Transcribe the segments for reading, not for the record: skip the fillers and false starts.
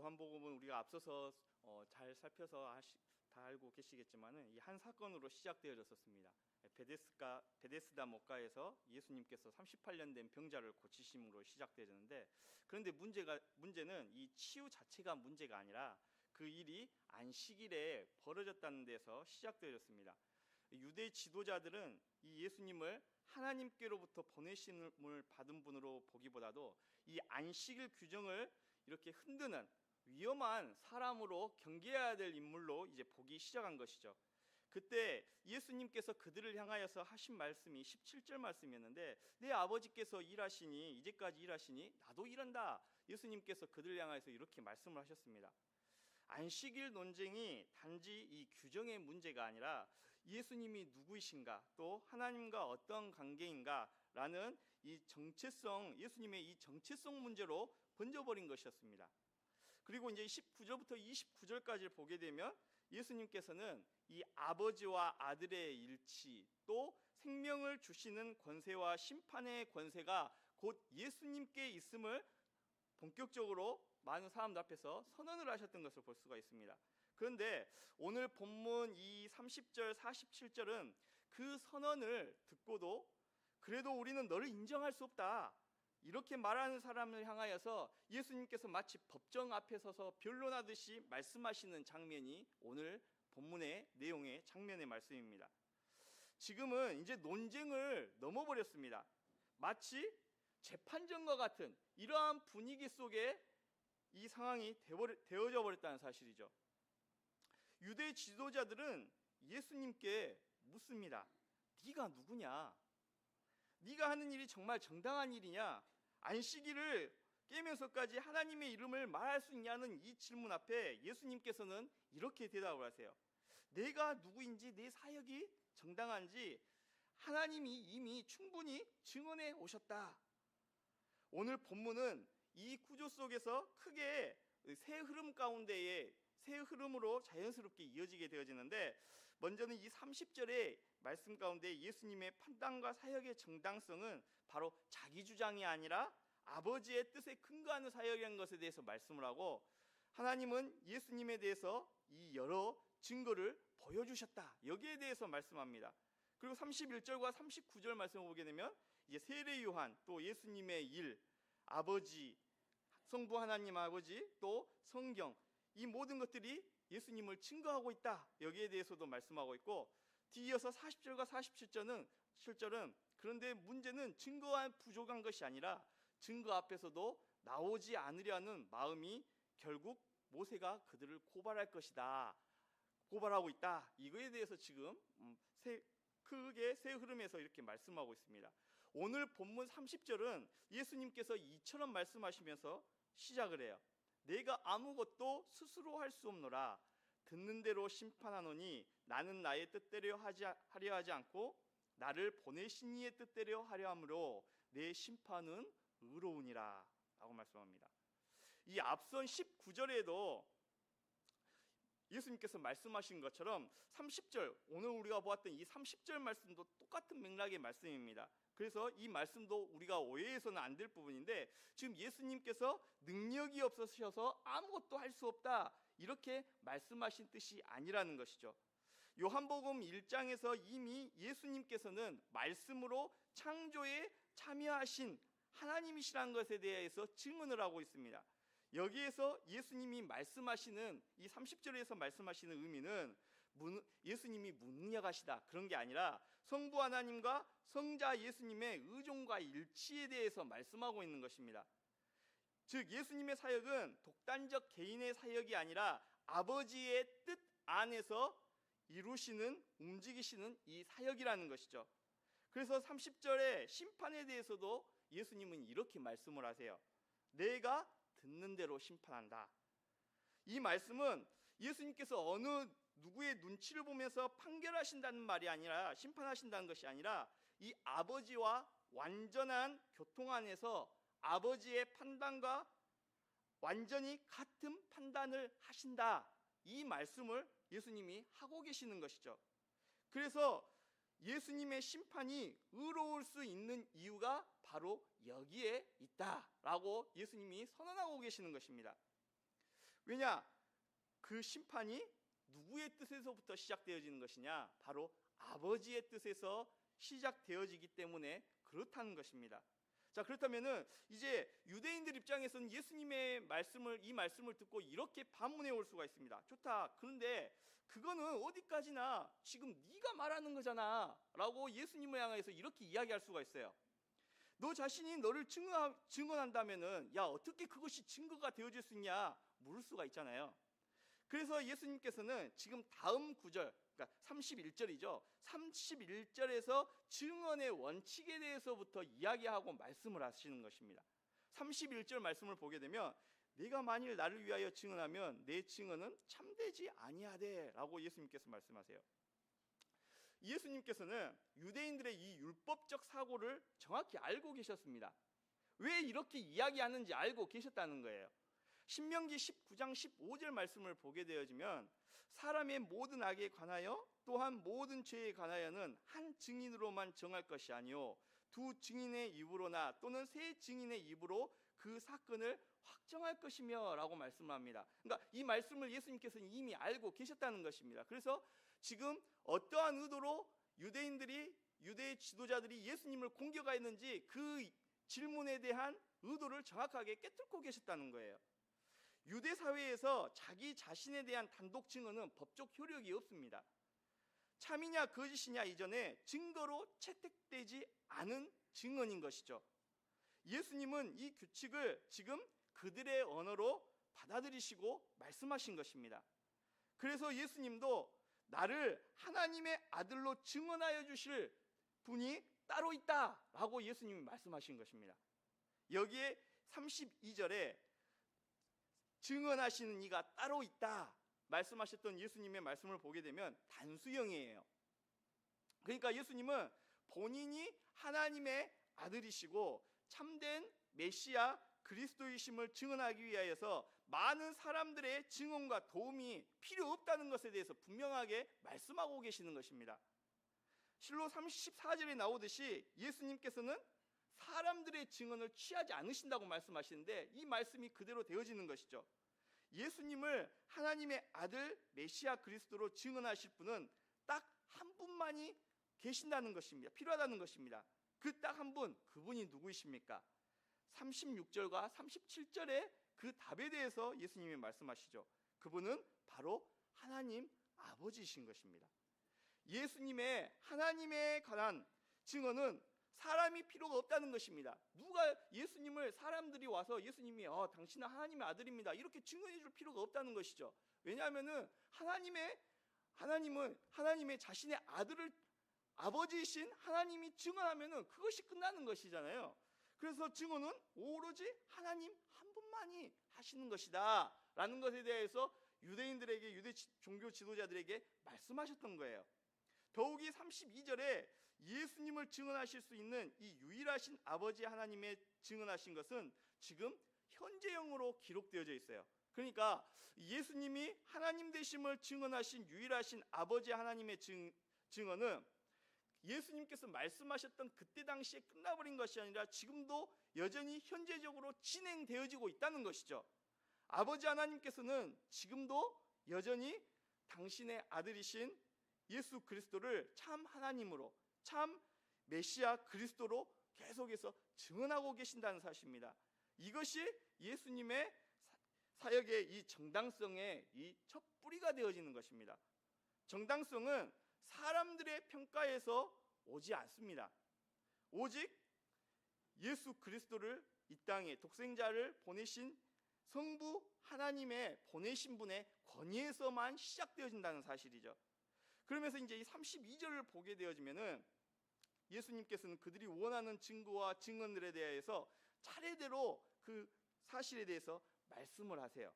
요한복음은 우리가 앞서서 잘 살펴서 다 알고 계시겠지만은 이 한 사건으로 시작되어졌었습니다. 베데스다 목가에서 예수님께서 38년 된 병자를 고치심으로 시작되었는데, 그런데 문제는 이 치유 자체가 문제가 아니라 그 일이 안식일에 벌어졌다는 데서 시작되어졌습니다. 유대 지도자들은 이 예수님을 하나님께로부터 보내심을 받은 분으로 보기보다도 이 안식일 규정을 이렇게 흔드는 위험한 사람으로 경계해야 될 인물로 이제 보기 시작한 것이죠. 그때 예수님께서 그들을 향하여서 하신 말씀이 17절 말씀이었는데, 내 아버지께서 일하시니 이제까지 일하시니 나도 일한다. 예수님께서 그들을 향하여서 이렇게 말씀을 하셨습니다. 안식일 논쟁이 단지 이 규정의 문제가 아니라 예수님이 누구이신가, 또 하나님과 어떤 관계인가라는 이 정체성, 예수님의 이 정체성 문제로 번져버린 것이었습니다. 그리고 이제 19절부터 29절까지를 보게 되면 예수님께서는 이 아버지와 아들의 일치, 또 생명을 주시는 권세와 심판의 권세가 곧 예수님께 있음을 본격적으로 많은 사람들 앞에서 선언을 하셨던 것을 볼 수가 있습니다. 그런데 오늘 본문 이 30절, 47절은 그 선언을 듣고도 그래도 우리는 너를 인정할 수 없다, 이렇게 말하는 사람을 향하여서 예수님께서 마치 법정 앞에 서서 변론하듯이 말씀하시는 장면이 오늘 본문의 내용의 장면의 말씀입니다. 지금은 이제 논쟁을 넘어버렸습니다. 마치 재판정과 같은 이러한 분위기 속에 이 상황이 되어져 버렸다는 사실이죠. 유대 지도자들은 예수님께 묻습니다. 네가 누구냐? 네가 하는 일이 정말 정당한 일이냐? 안식일을 깨면서까지 하나님의 이름을 말할 수 있냐는 이 질문 앞에 예수님께서는 이렇게 대답을 하세요. 내가 누구인지, 내 사역이 정당한지 하나님이 이미 충분히 증언해 오셨다. 오늘 본문은 이 구조 속에서 크게 세 흐름 가운데에 세 흐름으로 자연스럽게 이어지게 되어지는데, 먼저는 이 30절의 말씀 가운데 예수님의 판단과 사역의 정당성은 바로 자기 주장이 아니라 아버지의 뜻에 근거하는 사역이라는 것에 대해서 말씀을 하고, 하나님은 예수님에 대해서 이 여러 증거를 보여주셨다, 여기에 대해서 말씀합니다. 그리고 31절과 39절 말씀을 보게 되면 이제 세례 요한, 또 예수님의 일, 아버지, 성부 하나님 아버지, 또 성경, 이 모든 것들이 예수님을 증거하고 있다, 여기에 대해서도 말씀하고 있고, 뒤이어서 40절과 47절은 그런데 문제는 증거와 부족한 것이 아니라 증거 앞에서도 나오지 않으려는 마음이 결국 모세가 그들을 고발할 것이다, 고발하고 있다, 이거에 대해서 지금 크게 세 흐름에서 이렇게 말씀하고 있습니다. 오늘 본문 30절은 예수님께서 이처럼 말씀하시면서 시작을 해요. 내가 아무것도 스스로 할 수 없노라. 듣는 대로 심판하노니 나는 나의 뜻대로 하려 하지 않고 나를 보내신 이의 뜻대로 하려 함으로 내 심판은 의로우니라 라고 말씀합니다. 이 앞선 19절에도 예수님께서 말씀하신 것처럼 30절, 오늘 우리가 보았던 이 30절 말씀도 똑같은 맥락의 말씀입니다. 그래서 이 말씀도 우리가 오해해서는 안 될 부분인데, 지금 예수님께서 능력이 없으셔서 아무것도 할 수 없다, 이렇게 말씀하신 뜻이 아니라는 것이죠. 요한복음 1장에서 이미 예수님께서는 말씀으로 창조에 참여하신 하나님이시라는 것에 대해서 증언을 하고 있습니다. 여기에서 예수님이 말씀하시는 이 30절에서 말씀하시는 의미는 예수님이 무능력하시다, 그런 게 아니라 성부 하나님과 성자 예수님의 의존과 일치에 대해서 말씀하고 있는 것입니다. 즉 예수님의 사역은 독단적 개인의 사역이 아니라 아버지의 뜻 안에서 이루시는, 움직이시는 이 사역이라는 것이죠. 그래서 30절의 심판에 대해서도 예수님은 이렇게 말씀을 하세요. 내가 듣는 대로 심판한다. 이 말씀은 예수님께서 어느 누구의 눈치를 보면서 판결하신다는 말이 아니라, 심판하신다는 것이 아니라 이 아버지와 완전한 교통 안에서 아버지의 판단과 완전히 같은 판단을 하신다, 이 말씀을 예수님이 하고 계시는 것이죠. 그래서 예수님의 심판이 의로울 수 있는 이유가 바로 여기에 있다라고 예수님이 선언하고 계시는 것입니다. 왜냐? 그 심판이 누구의 뜻에서부터 시작되어지는 것이냐? 바로 아버지의 뜻에서 시작되어지기 때문에 그렇다는 것입니다. 자, 그렇다면은 이제 유대인들 입장에서는 예수님의 이 말씀을 듣고 이렇게 반문해 올 수가 있습니다. 좋다. 그런데 그거는 어디까지나 지금 네가 말하는 거잖아 라고 예수님을 향해서 이렇게 이야기할 수가 있어요. 너 자신이 너를 증언한다면은 야, 어떻게 그것이 증거가 되어질 수 있냐 물을 수가 있잖아요. 그래서 예수님께서는 지금 다음 구절, 그러니까 31절이죠. 31절에서 증언의 원칙에 대해서부터 이야기하고 말씀을 하시는 것입니다. 31절 말씀을 보게 되면 네가 만일 나를 위하여 증언하면 내 증언은 참되지 아니하되 라고 예수님께서 말씀하세요. 예수님께서는 유대인들의 이 율법적 사고를 정확히 알고 계셨습니다. 왜 이렇게 이야기하는지 알고 계셨다는 거예요. 신명기 19장 15절 말씀을 보게 되어지면 사람의 모든 악에 관하여 또한 모든 죄에 관하여는 한 증인으로만 정할 것이 아니요 두 증인의 입으로나 또는 세 증인의 입으로 그 사건을 확정할 것이며 라고 말씀합니다. 그러니까 이 말씀을 예수님께서는 이미 알고 계셨다는 것입니다. 그래서 지금 어떠한 의도로 유대 지도자들이 예수님을 공격하였는지 그 질문에 대한 의도를 정확하게 꿰뚫고 계셨다는 거예요. 유대 사회에서 자기 자신에 대한 단독 증언은 법적 효력이 없습니다. 참이냐 거짓이냐 이전에 증거로 채택되지 않은 증언인 것이죠. 예수님은 이 규칙을 지금 그들의 언어로 받아들이시고 말씀하신 것입니다. 그래서 예수님도 나를 하나님의 아들로 증언하여 주실 분이 따로 있다라고 예수님이 말씀하신 것입니다. 여기에 32절에 증언하시는 이가 따로 있다 말씀하셨던 예수님의 말씀을 보게 되면 단수형이에요. 그러니까 예수님은 본인이 하나님의 아들이시고 참된 메시아 그리스도이심을 증언하기 위하여서 많은 사람들의 증언과 도움이 필요 없다는 것에 대해서 분명하게 말씀하고 계시는 것입니다. 실로 34절에 나오듯이 예수님께서는 사람들의 증언을 취하지 않으신다고 말씀하시는데 이 말씀이 그대로 되어지는 것이죠. 예수님을 하나님의 아들 메시아 그리스도로 증언하실 분은 딱 한 분만이 계신다는 것입니다. 필요하다는 것입니다. 그 딱 한 분, 그분이 누구이십니까? 36절과 37절의 그 답에 대해서 예수님이 말씀하시죠. 그분은 바로 하나님 아버지이신 것입니다. 예수님의 하나님에 관한 증언은 사람이 필요가 없다는 것입니다. 누가 예수님을 사람들이 와서 예수님이 당신은 하나님의 아들입니다 이렇게 증언해 줄 필요가 없다는 것이죠. 왜냐하면은 하나님은 하나님의 자신의 아들을 아버지이신 하나님이 증언하면은 그것이 끝나는 것이잖아요. 그래서 증언은 오로지 하나님 한 분만이 하시는 것이다 라는 것에 대해서 유대인들에게 유대 종교 지도자들에게 말씀하셨던 거예요. 더욱이 32절에 예수님을 증언하실 수 있는 이 유일하신 아버지 하나님의 증언하신 것은 지금 현재형으로 기록되어져 있어요. 그러니까 예수님이 하나님 되심을 증언하신 유일하신 아버지 하나님의 증언은 예수님께서 말씀하셨던 그때 당시에 끝나버린 것이 아니라 지금도 여전히 현재적으로 진행되어지고 있다는 것이죠. 아버지 하나님께서는 지금도 여전히 당신의 아들이신 예수 그리스도를 참 하나님으로 참 메시아 그리스도로 계속해서 증언하고 계신다는 사실입니다. 이것이 예수님의 사역의 이 정당성의 이 첫 뿌리가 되어지는 것입니다. 정당성은 사람들의 평가에서 오지 않습니다. 오직 예수 그리스도를 이 땅에 독생자를 보내신 성부 하나님의 보내신 분의 권위에서만 시작되어진다는 사실이죠. 그러면서 이제 이 32절을 보게 되어지면은 예수님께서는 그들이 원하는 증거와 증언들에 대해서 차례대로 그 사실에 대해서 말씀을 하세요.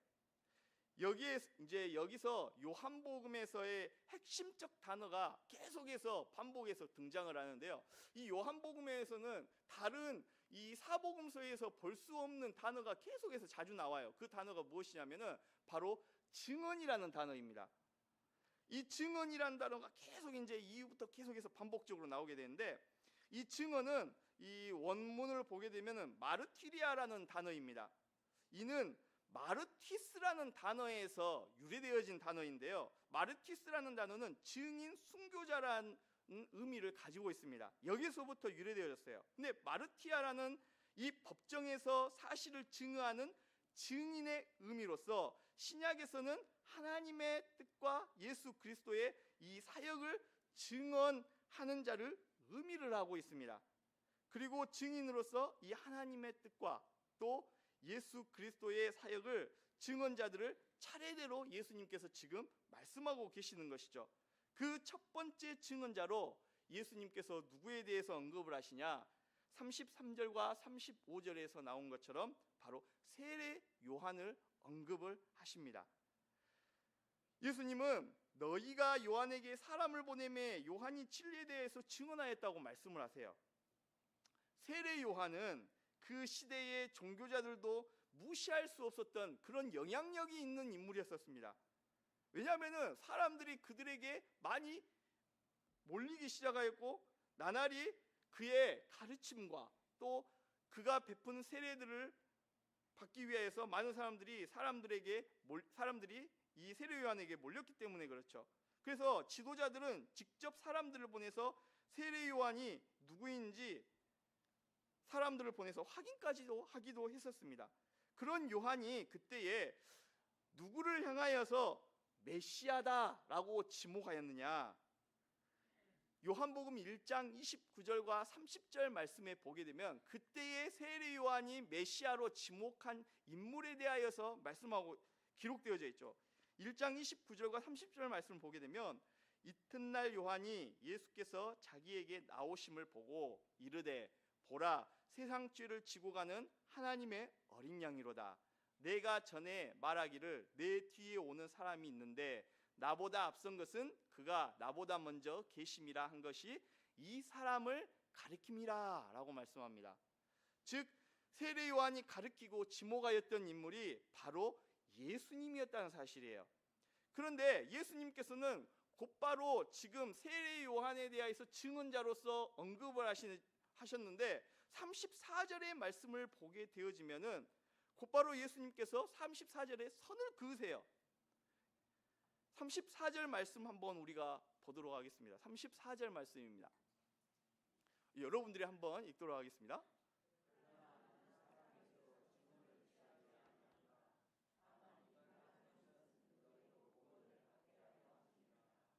여기서 요한복음에서의 핵심적 단어가 계속해서 반복해서 등장을 하는데요. 이 요한복음에서는 다른 이 사복음서에서 볼 수 없는 단어가 계속해서 자주 나와요. 그 단어가 무엇이냐면은 바로 증언이라는 단어입니다. 이 증언이라는 단어가 계속 이제 이후부터 계속해서 반복적으로 나오게 되는데 이 증언은 이 원문을 보게 되면은 마르티리아라는 단어입니다. 이는 마르티스라는 단어에서 유래되어진 단어인데요. 마르티스라는 단어는 증인, 순교자라는 의미를 가지고 있습니다. 여기서부터 유래되어졌어요. 근데 마르티아라는 이 법정에서 사실을 증언하는 증인의 의미로서 신약에서는 하나님의 뜻과 예수 그리스도의 이 사역을 증언하는 자를 의미를 하고 있습니다. 그리고 증인으로서 이 하나님의 뜻과 또 예수 그리스도의 사역을 증언자들을 차례대로 예수님께서 지금 말씀하고 계시는 것이죠. 그 첫 번째 증언자로 예수님께서 누구에 대해서 언급을 하시냐? 33절과 35절에서 나온 것처럼 바로 세례 요한을 언급을 하십니다. 예수님은 너희가 요한에게 사람을 보내매 요한이 진리에 대해서 증언하였다고 말씀을 하세요. 세례 요한은 그 시대의 종교자들도 무시할 수 없었던 그런 영향력이 있는 인물이었습니다. 왜냐하면 사람들이 그들에게 많이 몰리기 시작하였고 나날이 그의 가르침과 또 그가 베푼 세례들을 받기 위해서 많은 사람들이 이 세례 요한에게 몰렸기 때문에 그렇죠. 그래서 지도자들은 직접 사람들을 보내서 세례 요한이 누구인지 사람들을 보내서 확인까지도 하기도 했었습니다. 그런 요한이 그때에 누구를 향하여서 메시아다라고 지목하였느냐? 요한복음 1장 29절과 30절 말씀에 보게 되면 그때의 세례 요한이 메시아로 지목한 인물에 대하여서 말씀하고 기록되어져 있죠. 1장 29절과 30절 말씀을 보게 되면 이튿날 요한이 예수께서 자기에게 나오심을 보고 이르되 보라 세상 죄를 지고 가는 하나님의 어린 양이로다. 내가 전에 말하기를 내 뒤에 오는 사람이 있는데 나보다 앞선 것은 그가 나보다 먼저 계심이라 한 것이 이 사람을 가리킴이라 라고 말씀합니다. 즉 세례 요한이 가리키고 지목하였던 인물이 바로 예수님이었다는 사실이에요. 그런데 예수님께서는 곧바로 지금 세례 요한에 대해서 증언자로서 언급을 하셨는데 34절의 말씀을 보게 되어지면은 곧바로 예수님께서 34절에 선을 그으세요. 34절 말씀 한번 우리가 보도록 하겠습니다. 34절 말씀입니다. 여러분들이 한번 읽도록 하겠습니다.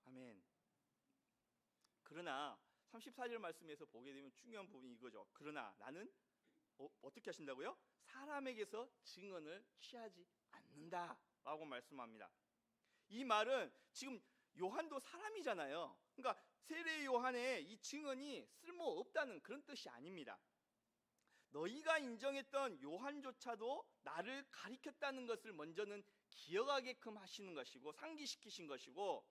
아멘. 그러나 34절 말씀에서 보게 되면 중요한 부분이 이거죠. 그러나 나는 어떻게 하신다고요? 사람에게서 증언을 취하지 않는다라고 말씀합니다. 이 말은 지금 요한도 사람이잖아요. 그러니까 세례 요한의 이 증언이 쓸모없다는 그런 뜻이 아닙니다. 너희가 인정했던 요한조차도 나를 가리켰다는 것을 먼저는 기억하게끔 하시는 것이고 상기시키신 것이고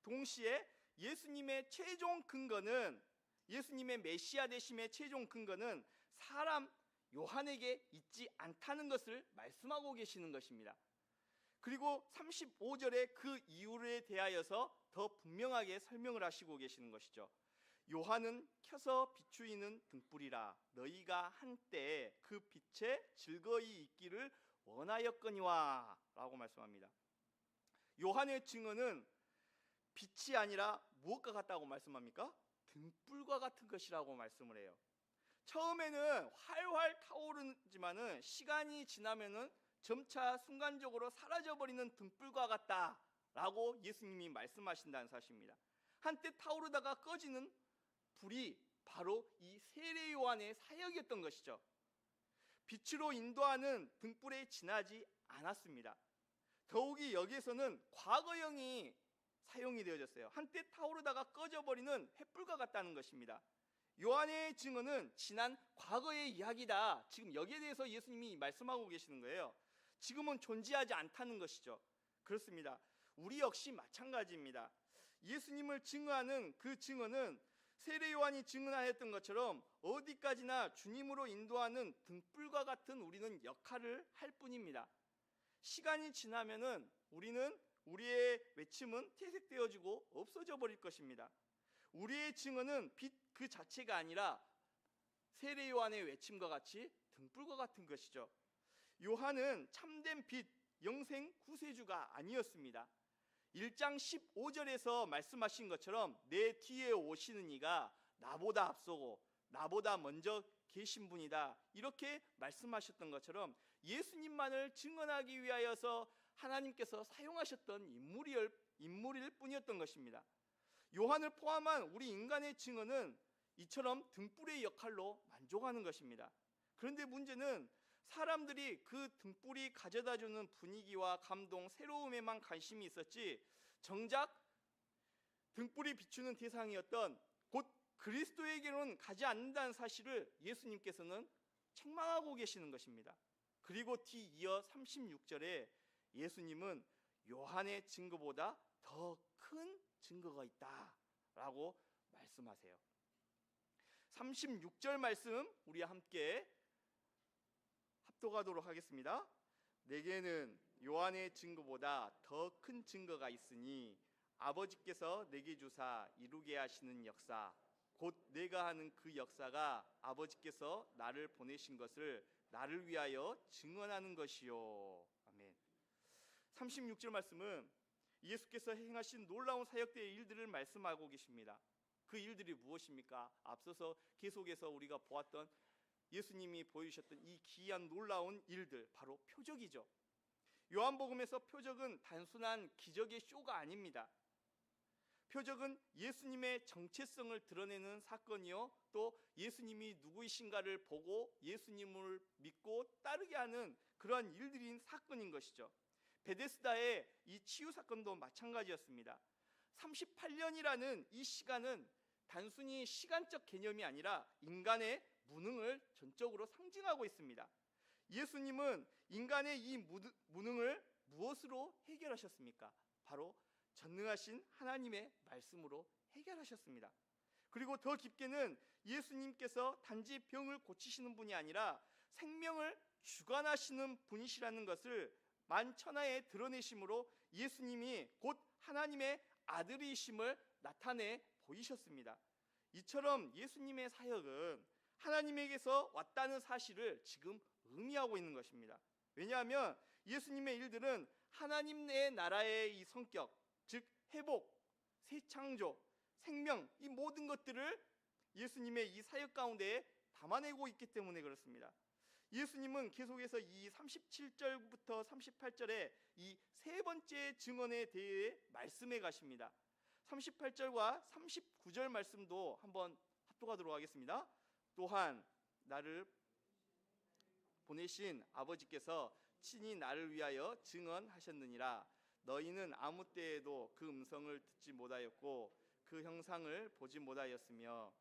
동시에 예수님의 최종 근거는 예수님의 메시아 되심의 최종 근거는 사람 요한에게 있지 않다는 것을 말씀하고 계시는 것입니다. 그리고 35절에 그 이유에 대하여서 더 분명하게 설명을 하시고 계시는 것이죠. 요한은 켜서 비추이는 등불이라 너희가 한때 그 빛에 즐거이 있기를 원하였거니와 라고 말씀합니다. 요한의 증언은 빛이 아니라 무엇과 같다고 말씀합니까? 등불과 같은 것이라고 말씀을 해요. 처음에는 활활 타오르지만은 시간이 지나면은 점차 순간적으로 사라져버리는 등불과 같다라고 예수님이 말씀하신다는 사실입니다. 한때 타오르다가 꺼지는 불이 바로 이 세례 요한의 사역이었던 것이죠. 빛으로 인도하는 등불에 지나지 않았습니다. 더욱이 여기에서는 과거형이 사용이 되어졌어요. 한때 타오르다가 꺼져버리는 횃불과 같다는 것입니다. 요한의 증언은 지난 과거의 이야기다. 지금 여기에 대해서 예수님이 말씀하고 계시는 거예요. 지금은 존재하지 않다는 것이죠. 그렇습니다. 우리 역시 마찬가지입니다. 예수님을 증언하는 그 증언은 세례 요한이 증언하였던 것처럼 어디까지나 주님으로 인도하는 등불과 같은 우리는 역할을 할 뿐입니다. 시간이 지나면은 우리의 외침은 퇴색되어지고 없어져 버릴 것입니다. 우리의 증언은 빛 그 자체가 아니라 세례 요한의 외침과 같이 등불과 같은 것이죠. 요한은 참된 빛, 영생 구세주가 아니었습니다. 1장 15절에서 말씀하신 것처럼 내 뒤에 오시는 이가 나보다 앞서고 나보다 먼저 계신 분이다, 이렇게 말씀하셨던 것처럼 예수님만을 증언하기 위하여서 하나님께서 사용하셨던 인물일 뿐이었던 것입니다. 요한을 포함한 우리 인간의 증언은 이처럼 등불의 역할로 만족하는 것입니다. 그런데 문제는 사람들이 그 등불이 가져다주는 분위기와 감동, 새로움에만 관심이 있었지 정작 등불이 비추는 대상이었던 곧 그리스도에게로는 가지 않는다는 사실을 예수님께서는 책망하고 계시는 것입니다. 그리고 뒤이어 36절에 예수님은 요한의 증거보다 더 큰 증거가 있다라고 말씀하세요. 36절 말씀 우리 함께 합독하도록 하겠습니다. 내게는 요한의 증거보다 더 큰 증거가 있으니 아버지께서 내게 주사 이루게 하시는 역사, 곧 내가 하는 그 역사가 아버지께서 나를 보내신 것을 나를 위하여 증언하는 것이요. 아멘. 36절 말씀은 예수께서 행하신 놀라운 사역대의 일들을 말씀하고 계십니다. 그 일들이 무엇입니까? 앞서서 계속해서 우리가 보았던 예수님이 보여주셨던 이 기이한 놀라운 일들, 바로 표적이죠. 요한복음에서 표적은 단순한 기적의 쇼가 아닙니다. 표적은 예수님의 정체성을 드러내는 사건이요, 또 예수님이 누구이신가를 보고 예수님을 믿고 따르게 하는 그러한 일들인 사건인 것이죠. 베데스다의 이 치유 사건도 마찬가지였습니다. 38년이라는 이 시간은 단순히 시간적 개념이 아니라 인간의 무능을 전적으로 상징하고 있습니다. 예수님은 인간의 이 무능을 무엇으로 해결하셨습니까? 바로 전능하신 하나님의 말씀으로 해결하셨습니다. 그리고 더 깊게는 예수님께서 단지 병을 고치시는 분이 아니라 생명을 주관하시는 분이시라는 것을 만천하에 드러내심으로 예수님이 곧 하나님의 아들이심을 나타내 보이셨습니다. 이처럼 예수님의 사역은 하나님에게서 왔다는 사실을 지금 의미하고 있는 것입니다. 왜냐하면 예수님의 일들은 하나님의 나라의 이 성격, 즉 회복, 새 창조, 생명, 이 모든 것들을 예수님의 이 사역 가운데 담아내고 있기 때문에 그렇습니다. 예수님은 계속해서 이 37절부터 38절에 이 세 번째 증언에 대해 말씀해 가십니다. 38절과 39절 말씀도 한번 합독하도록 하겠습니다. 또한 나를 보내신 아버지께서 친히 나를 위하여 증언하셨느니라. 너희는 아무 때에도 그 음성을 듣지 못하였고 그 형상을 보지 못하였으며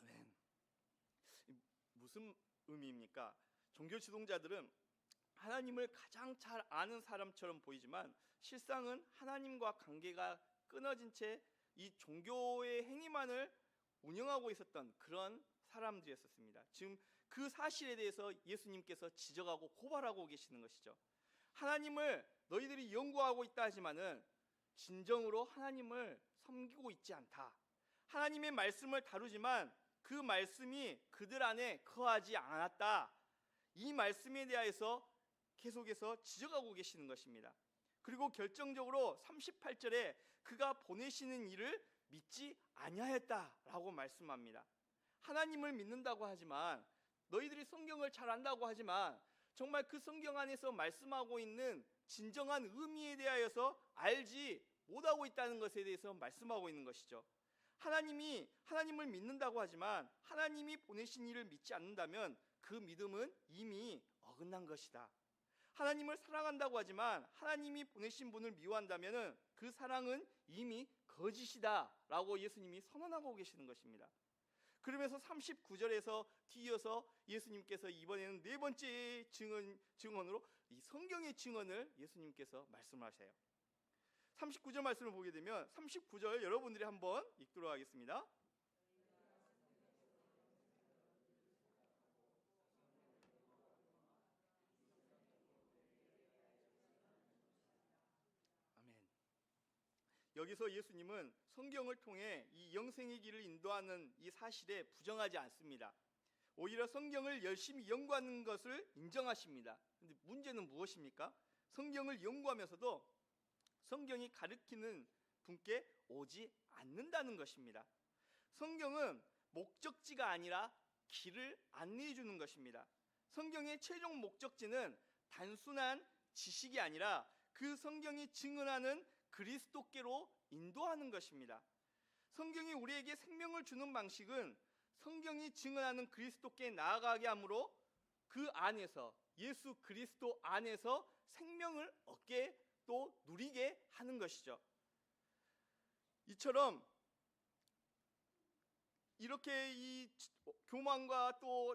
아멘. 무슨 의미입니까? 종교 지도자들은 하나님을 가장 잘 아는 사람처럼 보이지만 실상은 하나님과 관계가 끊어진 채 이 종교의 행위만을 운영하고 있었던 그런 사람들이었습니다. 지금 그 사실에 대해서 예수님께서 지적하고 고발하고 계시는 것이죠. 하나님을 너희들이 연구하고 있다 하지만은 진정으로 하나님을 섬기고 있지 않다. 하나님의 말씀을 다루지만 그 말씀이 그들 안에 거하지 않았다. 이 말씀에 대하여서 계속해서 지적하고 계시는 것입니다. 그리고 결정적으로 38절에 그가 보내시는 일을 믿지 아니하였다라고 말씀합니다. 하나님을 믿는다고 하지만, 너희들이 성경을 잘 안다고 하지만 정말 그 성경 안에서 말씀하고 있는 진정한 의미에 대하여서 알지 못하고 있다는 것에 대해서 말씀하고 있는 것이죠. 하나님을 믿는다고 하지만 하나님이 보내신 일을 믿지 않는다면 그 믿음은 이미 어긋난 것이다. 하나님을 사랑한다고 하지만 하나님이 보내신 분을 미워한다면 그 사랑은 이미 거짓이다라고 예수님이 선언하고 계시는 것입니다. 그러면서 39절에서 뒤이어서 예수님께서 이번에는 네 번째 증언으로 이 성경의 증언을 예수님께서 말씀하세요. 39절 말씀을 보게 되면 39절 여러분들이 한번 읽도록 하겠습니다. 아멘. 여기서 예수님은 성경을 통해 이 영생의 길을 인도하는 이 사실에 부정하지 않습니다. 오히려 성경을 열심히 연구하는 것을 인정하십니다. 근데 문제는 무엇입니까? 성경을 연구하면서도 성경이 가르치는 분께 오지 않는다는 것입니다. 성경은 목적지가 아니라 길을 안내해 주는 것입니다. 성경의 최종 목적지는 단순한 지식이 아니라 그 성경이 증언하는 그리스도께로 인도하는 것입니다. 성경이 우리에게 생명을 주는 방식은 성경이 증언하는 그리스도께 나아가게 함으로 그 안에서, 예수 그리스도 안에서 생명을 얻게 또 누리게 하는 것이죠. 이처럼 이렇게 이 교만과 또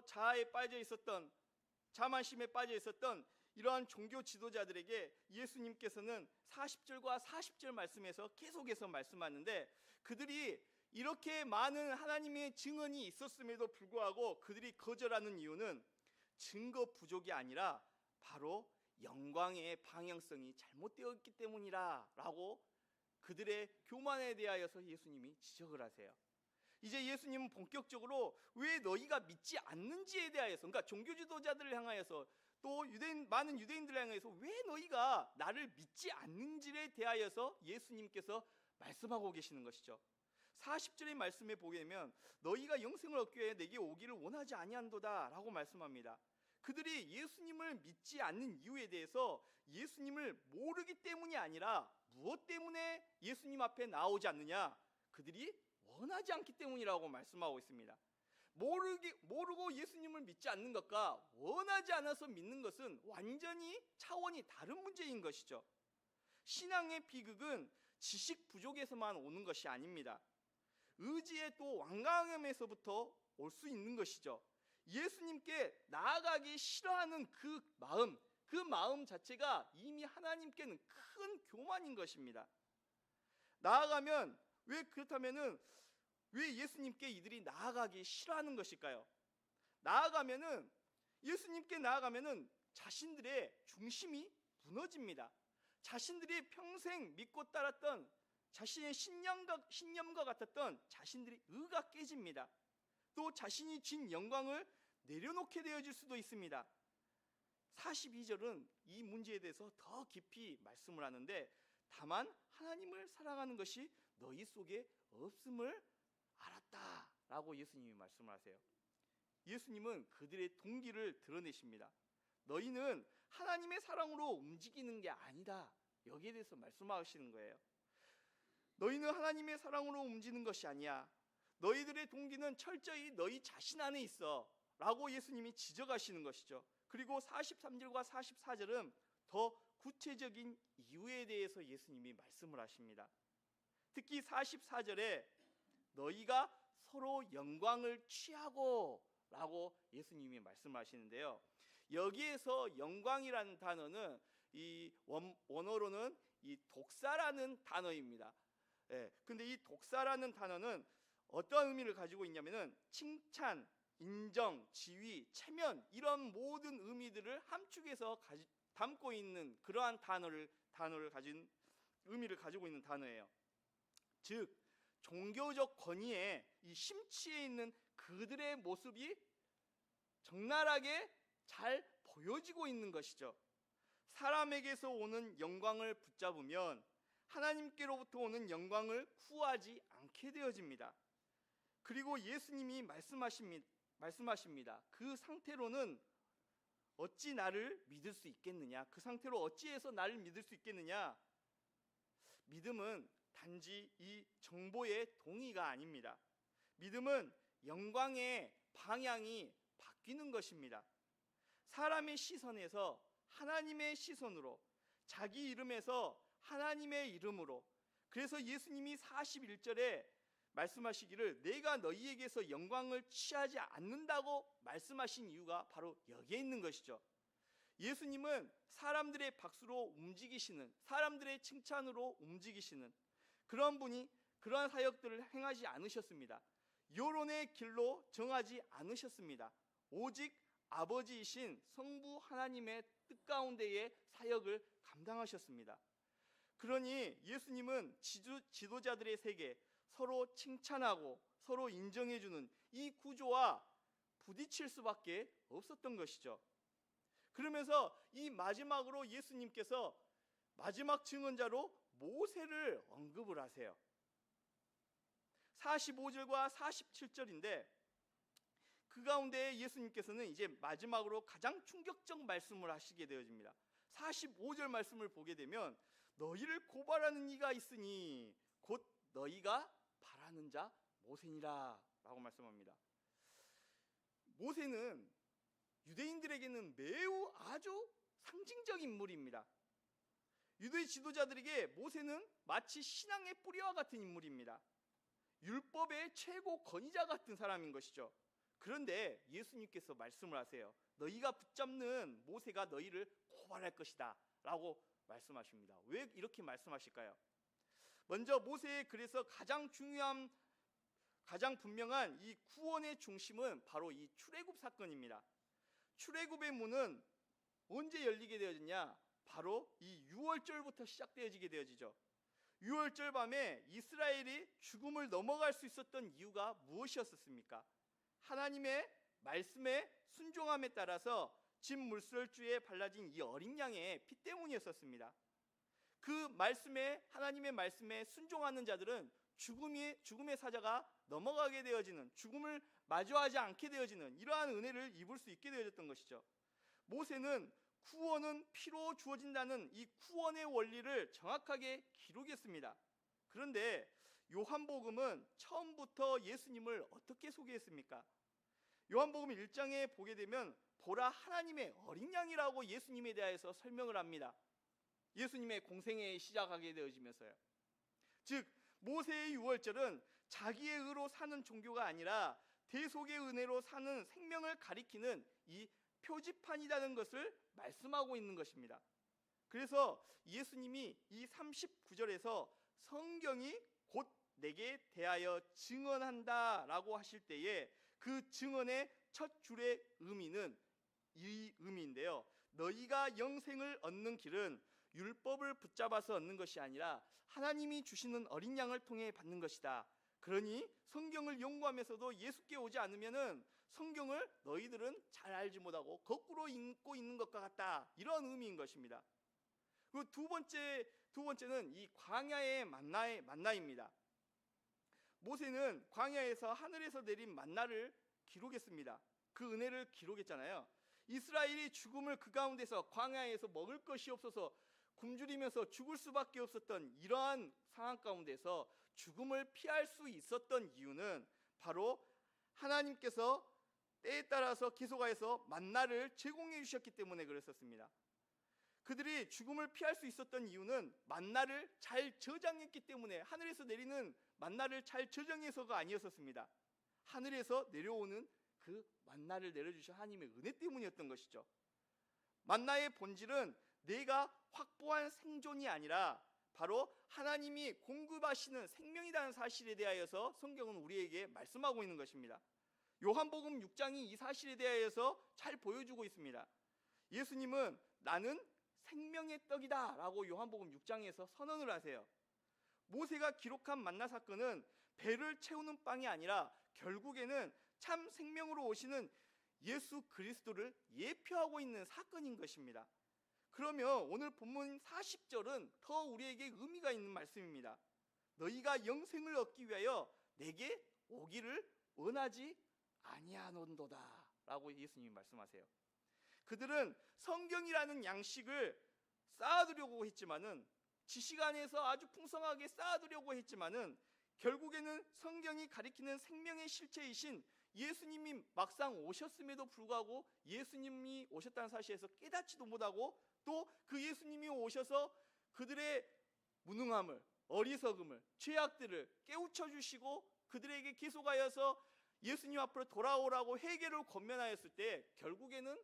자만심에 빠져 있었던 이러한 종교 지도자들에게 예수님께서는 40절과 40절 말씀에서 계속해서 말씀하는데, 그들이 이렇게 많은 하나님의 증언이 있었음에도 불구하고 그들이 거절하는 이유는 증거 부족이 아니라 바로 영광의 방향성이 잘못되어 있기 때문이라 라고 그들의 교만에 대하여서 예수님이 지적을 하세요. 이제 예수님은 본격적으로 왜 너희가 믿지 않는지에 대하여서, 그러니까 종교 지도자들을 향하여서 또 많은 유대인들을 향해서 왜 너희가 나를 믿지 않는지에 대하여서 예수님께서 말씀하고 계시는 것이죠. 40절의 말씀에 보게 되면 너희가 영생을 얻기 위해 내게 오기를 원하지 아니한도다 라고 말씀합니다. 그들이 예수님을 믿지 않는 이유에 대해서 예수님을 모르기 때문이 아니라 무엇 때문에 예수님 앞에 나오지 않느냐? 그들이 원하지 않기 때문이라고 말씀하고 있습니다. 모르고 예수님을 믿지 않는 것과 원하지 않아서 믿는 것은 완전히 차원이 다른 문제인 것이죠. 신앙의 비극은 지식 부족에서만 오는 것이 아닙니다. 의지의 또 완강함에서부터 올 수 있는 것이죠. 예수님께 나아가기 싫어하는 그 마음 자체가 이미 하나님께는 큰 교만인 것입니다. 나아가면 왜 예수님께 이들이 나아가기 싫어하는 것일까요? 예수님께 나아가면은 자신들의 중심이 무너집니다. 자신들이 평생 믿고 따랐던 자신의 신념과 같았던 자신들의 의가 깨집니다. 또 자신이 진 영광을 내려놓게 되어질 수도 있습니다. 42절은 이 문제에 대해서 더 깊이 말씀을 하는데, 다만 하나님을 사랑하는 것이 너희 속에 없음을 알았다 라고 예수님이 말씀을 하세요. 예수님은 그들의 동기를 드러내십니다. 너희는 하나님의 사랑으로 움직이는 게 아니다, 여기에 대해서 말씀하시는 거예요. 너희는 하나님의 사랑으로 움직이는 것이 아니야. 너희들의 동기는 철저히 너희 자신 안에 있어 라고 예수님이 지적하시는 것이죠. 그리고 43절과 44절은 더 구체적인 이유에 대해서 예수님이 말씀을 하십니다. 특히 44절에 너희가 서로 영광을 취하고 라고 예수님이 말씀하시는데요. 여기에서 영광이라는 단어는 이 원어로는 이 독사라는 단어입니다. 근데 이 독사라는 단어는 어떠한 의미를 가지고 있냐면은 칭찬, 인정, 지위, 체면, 이런 모든 의미들을 함축해서 담고 있는 그러한 단어를 가진 의미를 가지고 있는 단어예요. 즉 종교적 권위에 이 심취해 있는 그들의 모습이 적나라하게 잘 보여지고 있는 것이죠. 사람에게서 오는 영광을 붙잡으면 하나님께로부터 오는 영광을 구하지 않게 되어집니다. 그리고 예수님이 말씀하십니다. 그 상태로는 어찌 나를 믿을 수 있겠느냐? 그 상태로 어찌해서 나를 믿을 수 있겠느냐? 믿음은 단지 이 정보의 동의가 아닙니다. 믿음은 영광의 방향이 바뀌는 것입니다. 사람의 시선에서 하나님의 시선으로, 자기 이름에서 하나님의 이름으로. 그래서 예수님이 41절에 말씀하시기를 내가 너희에게서 영광을 취하지 않는다고 말씀하신 이유가 바로 여기에 있는 것이죠. 예수님은 사람들의 박수로 움직이시는, 사람들의 칭찬으로 움직이시는 그런 분이 그러한 사역들을 행하지 않으셨습니다. 여론의 길로 정하지 않으셨습니다. 오직 아버지이신 성부 하나님의 뜻 가운데의 사역을 감당하셨습니다. 그러니 예수님은 지도자들의 세계, 서로 칭찬하고 서로 인정해주는 이 구조와 부딪힐 수밖에 없었던 것이죠. 그러면서 이 마지막으로 예수님께서 마지막 증언자로 모세를 언급을 하세요. 45절과 47절인데 그 가운데 예수님께서는 이제 마지막으로 가장 충격적 말씀을 하시게 되어집니다. 45절 말씀을 보게 되면 너희를 고발하는 이가 있으니 곧 너희가 바라는 자 모세니라 라고 말씀합니다. 모세는 유대인들에게는 매우 아주 상징적 인물입니다. 유대 지도자들에게 모세는 마치 신앙의 뿌리와 같은 인물입니다. 율법의 최고 권위자 같은 사람인 것이죠. 그런데 예수님께서 말씀을 하세요. 너희가 붙잡는 모세가 너희를 고발할 것이다 라고 말씀하십니다. 왜 이렇게 말씀하실까요? 먼저 모세의 글에서 가장 중요한, 가장 분명한 이 구원의 중심은 바로 이 출애굽 사건입니다. 출애굽의 문은 언제 열리게 되어졌냐? 바로 이 유월절부터 시작되어지게 되어지죠. 유월절 밤에 이스라엘이 죽음을 넘어갈 수 있었던 이유가 무엇이었습니까? 하나님의 말씀에 순종함에 따라서 진 물설주에 발라진 이 어린 양의 피 때문이었습니다. 그 말씀에, 하나님의 말씀에 순종하는 자들은 죽음의 사자가 넘어가게 되어지는, 죽음을 마주하지 않게 되어지는 이러한 은혜를 입을 수 있게 되어졌던 것이죠. 모세는 구원은 피로 주어진다는 이 구원의 원리를 정확하게 기록했습니다. 그런데 요한복음은 처음부터 예수님을 어떻게 소개했습니까? 요한복음 1장에 보게 되면 보라 하나님의 어린 양이라고 예수님에 대해서 설명을 합니다. 예수님의 공생애에 시작하게 되어지면서요. 즉 모세의 유월절은 자기의 의로 사는 종교가 아니라 대속의 은혜로 사는 생명을 가리키는 이 표지판이라는 것을 말씀하고 있는 것입니다. 그래서 예수님이 이 39절에서 성경이 곧 내게 대하여 증언한다 라고 하실 때에 그 증언의 첫 줄의 의미는 이 의미인데요. 너희가 영생을 얻는 길은 율법을 붙잡아서 얻는 것이 아니라 하나님이 주시는 어린 양을 통해 받는 것이다. 그러니 성경을 연구하면서도 예수께 오지 않으면은 성경을 너희들은 잘 알지 못하고 거꾸로 읽고 있는 것과 같다. 이런 의미인 것입니다. 그리고 두 번째는 이 광야의 만나입니다. 모세는 광야에서 하늘에서 내린 만나를 기록했습니다. 그 은혜를 기록했잖아요. 이스라엘이 죽음을 그 가운데서 광야에서 먹을 것이 없어서 굶주리면서 죽을 수밖에 없었던 이러한 상황 가운데서 죽음을 피할 수 있었던 이유는 바로 하나님께서 때에 따라서 기소가에서 만나를 제공해 주셨기 때문에 그랬었습니다. 그들이 죽음을 피할 수 있었던 이유는 만나를 잘 저장했기 때문에, 하늘에서 내리는 만나를 잘 저장해서가 아니었었습니다. 하늘에서 내려오는 그 만나를 내려주신 하나님의 은혜 때문이었던 것이죠. 만나의 본질은 내가 확보한 생존이 아니라 바로 하나님이 공급하시는 생명이라는 사실에 대하여서 성경은 우리에게 말씀하고 있는 것입니다. 요한복음 6장이 이 사실에 대하여서 잘 보여주고 있습니다. 예수님은 나는 생명의 떡이다 라고 요한복음 6장에서 선언을 하세요. 모세가 기록한 만나 사건은 배를 채우는 빵이 아니라 결국에는 참 생명으로 오시는 예수 그리스도를 예표하고 있는 사건인 것입니다. 그러면 오늘 본문 40절은 더 우리에게 의미가 있는 말씀입니다. 너희가 영생을 얻기 위하여 내게 오기를 원하지 아니하노도다 라고 예수님이 말씀하세요. 그들은 성경이라는 양식을 쌓아두려고 했지만은, 지식 안에서 아주 풍성하게 쌓아두려고 했지만은 결국에는 성경이 가리키는 생명의 실체이신 예수님이 막상 오셨음에도 불구하고 예수님이 오셨다는 사실에서 깨닫지도 못하고, 또 그 예수님이 오셔서 그들의 무능함을, 어리석음을, 죄악들을 깨우쳐 주시고 그들에게 기소하여서 예수님 앞으로 돌아오라고 회개를 권면하였을 때 결국에는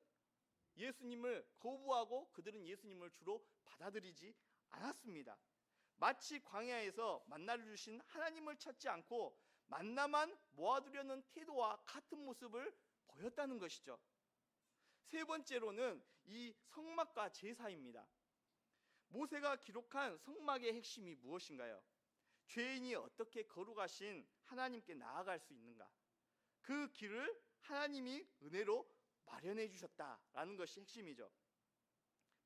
예수님을 거부하고 그들은 예수님을 주로 받아들이지 않았습니다. 마치 광야에서 만나를 주신 하나님을 찾지 않고 만나만 모아두려는 태도와 같은 모습을 보였다는 것이죠. 세 번째로는 이 성막과 제사입니다. 모세가 기록한 성막의 핵심이 무엇인가요? 죄인이 어떻게 거룩하신 하나님께 나아갈 수 있는가? 그 길을 하나님이 은혜로 마련해 주셨다라는 것이 핵심이죠.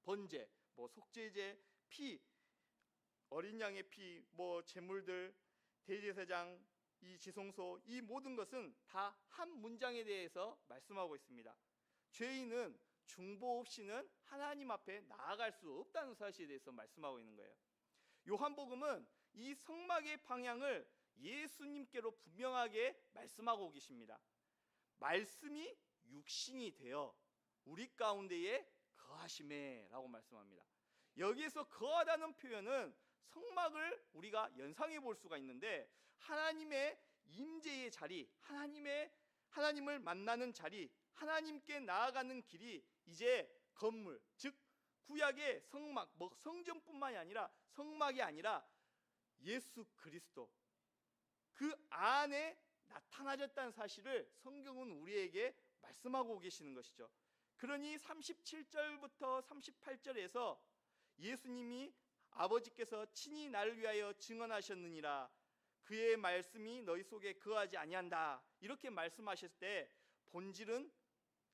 번제, 속죄제, 피, 어린 양의 피, 제물들, 대제사장, 이 지성소, 이 모든 것은 다 한 문장에 대해서 말씀하고 있습니다. 죄인은 중보 없이는 하나님 앞에 나아갈 수 없다는 사실에 대해서 말씀하고 있는 거예요. 요한복음은 이 성막의 방향을 예수님께로 분명하게 말씀하고 계십니다. 말씀이 육신이 되어 우리 가운데에 거하심에 라고 말씀합니다. 여기에서 거하다는 표현은 성막을 우리가 연상해 볼 수가 있는데, 하나님의 임재의 자리, 하나님을 만나는 자리, 하나님께 나아가는 길이 이제 건물, 즉 구약의 성막, 성전뿐만이 아니라 성막이 아니라 예수 그리스도 그 안에 나타나졌다는 사실을 성경은 우리에게 말씀하고 계시는 것이죠. 그러니 37절부터 38절에서 예수님이 아버지께서 친히 나를 위하여 증언하셨느니라, 그의 말씀이 너희 속에 거하지 아니한다, 이렇게 말씀하셨을 때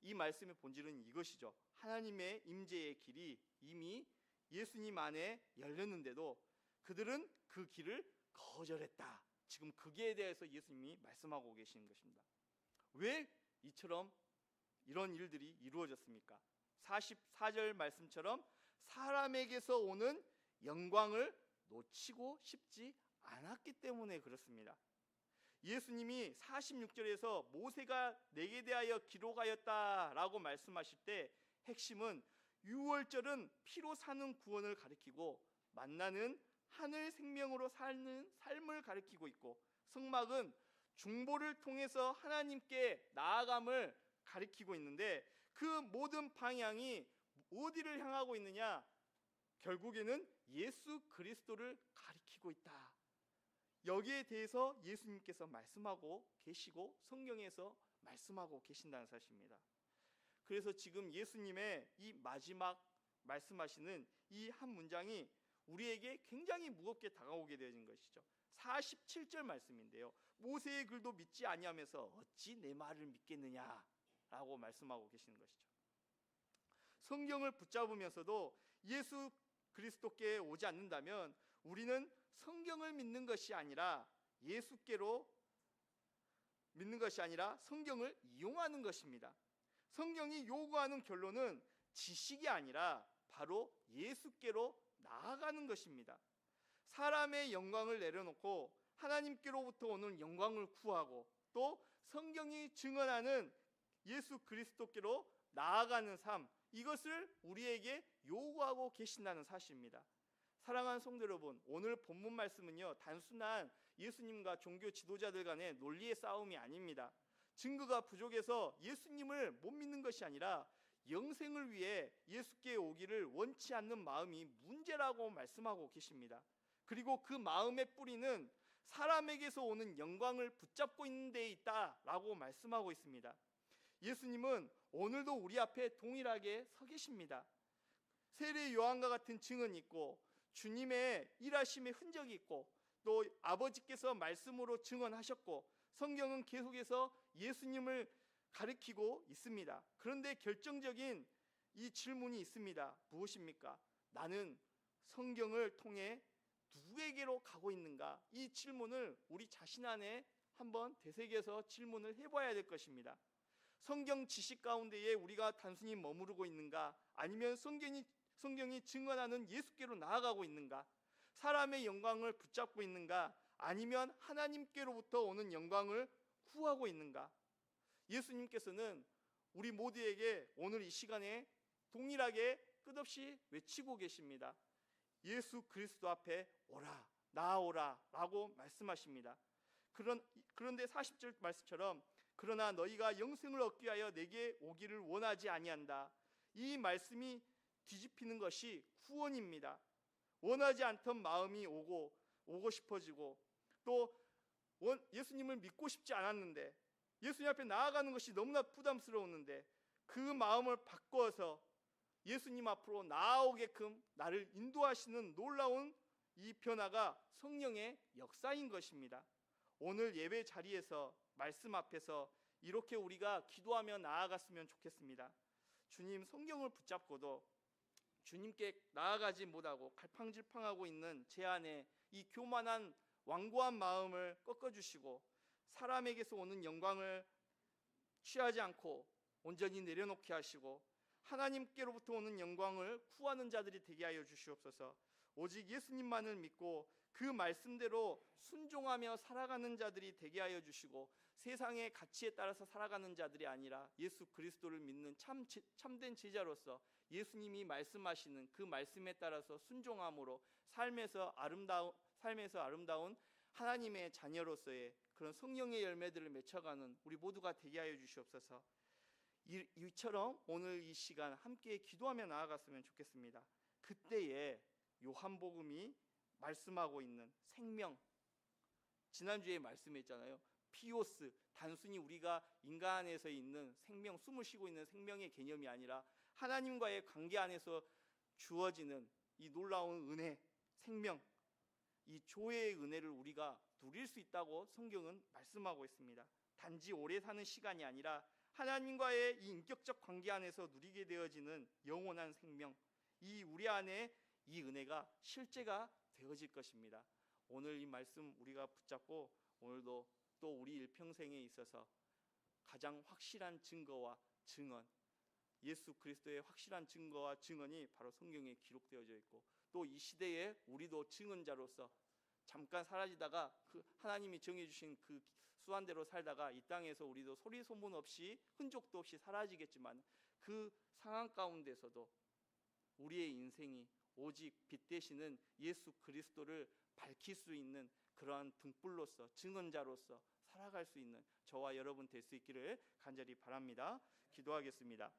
이 말씀의 본질은 이것이죠. 하나님의 임재의 길이 이미 예수님 안에 열렸는데도 그들은 그 길을 거절했다. 지금 거기에 대해서 예수님이 말씀하고 계시는 것입니다. 왜 이런 일들이 이루어졌습니까? 44절 말씀처럼 사람에게서 오는 영광을 놓치고 싶지 않았기 때문에 그렇습니다. 예수님이 46절에서 모세가 내게 대하여 기록하였다라고 말씀하실 때 핵심은 유월절은 피로 사는 구원을 가리키고 만나는 하늘 생명으로 사는 삶을 가리키고 있고, 성막은 중보를 통해서 하나님께 나아감을 가리키고 있는데, 그 모든 방향이 어디를 향하고 있느냐? 결국에는 예수 그리스도를 가리키고 있다. 여기에 대해서 예수님께서 말씀하고 계시고 성경에서 말씀하고 계신다는 사실입니다. 그래서 지금 예수님의 이 마지막 말씀하시는 이 한 문장이 우리에게 굉장히 무겁게 다가오게 되어진 것이죠. 47절 말씀인데요, 모세의 글도 믿지 아니하면서 어찌 내 말을 믿겠느냐라고 말씀하고 계시는 것이죠. 성경을 붙잡으면서도 예수 그리스도께 오지 않는다면 우리는 성경을 믿는 것이 아니라 예수께로 믿는 것이 아니라 성경을 이용하는 것입니다. 성경이 요구하는 결론은 지식이 아니라 바로 예수께로 나아가는 것입니다. 사람의 영광을 내려놓고 하나님께로부터 오는 영광을 구하고, 또 성경이 증언하는 예수 그리스도께로 나아가는 삶, 이것을 우리에게 요구하고 계신다는 사실입니다. 사랑하는 성도 여러분, 오늘 본문 말씀은요, 단순한 예수님과 종교 지도자들 간의 논리의 싸움이 아닙니다. 증거가 부족해서 예수님을 못 믿는 것이 아니라 영생을 위해 예수께 오기를 원치 않는 마음이 문제라고 말씀하고 계십니다. 그리고 그 마음의 뿌리는 사람에게서 오는 영광을 붙잡고 있는 데에 있다라고 말씀하고 있습니다. 예수님은 오늘도 우리 앞에 동일하게 서 계십니다. 세례 요한과 같은 증언이 있고, 주님의 일하심의 흔적이 있고, 또 아버지께서 말씀으로 증언하셨고, 성경은 계속해서 예수님을 가리키고 있습니다. 그런데 결정적인 이 질문이 있습니다. 무엇입니까? 나는 성경을 통해 누구에게로 가고 있는가? 이 질문을 우리 자신 안에 한번 되새겨서 질문을 해봐야 될 것입니다. 성경 지식 가운데에 우리가 단순히 머무르고 있는가? 아니면 성경이 증언하는 예수께로 나아가고 있는가? 사람의 영광을 붙잡고 있는가? 아니면 하나님께로부터 오는 영광을 구하고 있는가? 예수님께서는 우리 모두에게 오늘 이 시간에 동일하게 끝없이 외치고 계십니다. 예수 그리스도 앞에 오라, 나아오라 라고 말씀하십니다. 그런데 40절 말씀처럼 그러나 너희가 영생을 얻기 위하여 내게 오기를 원하지 아니한다. 이 말씀이 뒤집히는 것이 구원입니다. 원하지 않던 마음이 오고 싶어지고, 또 예수님을 믿고 싶지 않았는데, 예수님 앞에 나아가는 것이 너무나 부담스러웠는데, 그 마음을 바꿔서 예수님 앞으로 나아오게끔 나를 인도하시는 놀라운 이 변화가 성령의 역사인 것입니다. 오늘 예배 자리에서 말씀 앞에서 이렇게 우리가 기도하며 나아갔으면 좋겠습니다. 주님, 성경을 붙잡고도 주님께 나아가지 못하고 갈팡질팡하고 있는 제 안에 이 교만한 완고한 마음을 꺾어주시고 사람에게서 오는 영광을 취하지 않고 온전히 내려놓게 하시고 하나님께로부터 오는 영광을 구하는 자들이 되게 하여 주시옵소서. 오직 예수님만을 믿고 그 말씀대로 순종하며 살아가는 자들이 되게 하여 주시고 세상의 가치에 따라서 살아가는 자들이 아니라 예수 그리스도를 믿는 참된 제자로서 예수님이 말씀하시는 그 말씀에 따라서 순종함으로 삶에서 아름다운 하나님의 자녀로서의 그런 성령의 열매들을 맺혀가는 우리 모두가 되게 하여 주시옵소서. 이처럼 오늘 이 시간 함께 기도하며 나아갔으면 좋겠습니다. 그때에 요한복음이 말씀하고 있는 생명, 지난주에 말씀했잖아요. 피오스, 단순히 우리가 인간 안에서 있는 생명, 숨을 쉬고 있는 생명의 개념이 아니라 하나님과의 관계 안에서 주어지는 이 놀라운 은혜, 생명, 이 조회의 은혜를 우리가 누릴 수 있다고 성경은 말씀하고 있습니다. 단지 오래 사는 시간이 아니라 하나님과의 이 인격적 관계 안에서 누리게 되어지는 영원한 생명, 이 우리 안에 이 은혜가 실제가 되어질 것입니다. 오늘 이 말씀 우리가 붙잡고 오늘도 또 우리 일평생에 있어서 가장 확실한 증거와 증언, 예수 그리스도의 확실한 증거와 증언이 바로 성경에 기록되어져 있고 또 이 시대에 우리도 증언자로서 잠깐 사라지다가 그 하나님이 정해주신 그 수완대로 살다가 이 땅에서 우리도 소리 소문 없이 흔적도 없이 사라지겠지만 그 상황 가운데서도 우리의 인생이 오직 빛 되시는 예수 그리스도를 밝힐 수 있는 그러한 등불로서 증언자로서 살아갈 수 있는 저와 여러분 될 수 있기를 간절히 바랍니다. 기도하겠습니다.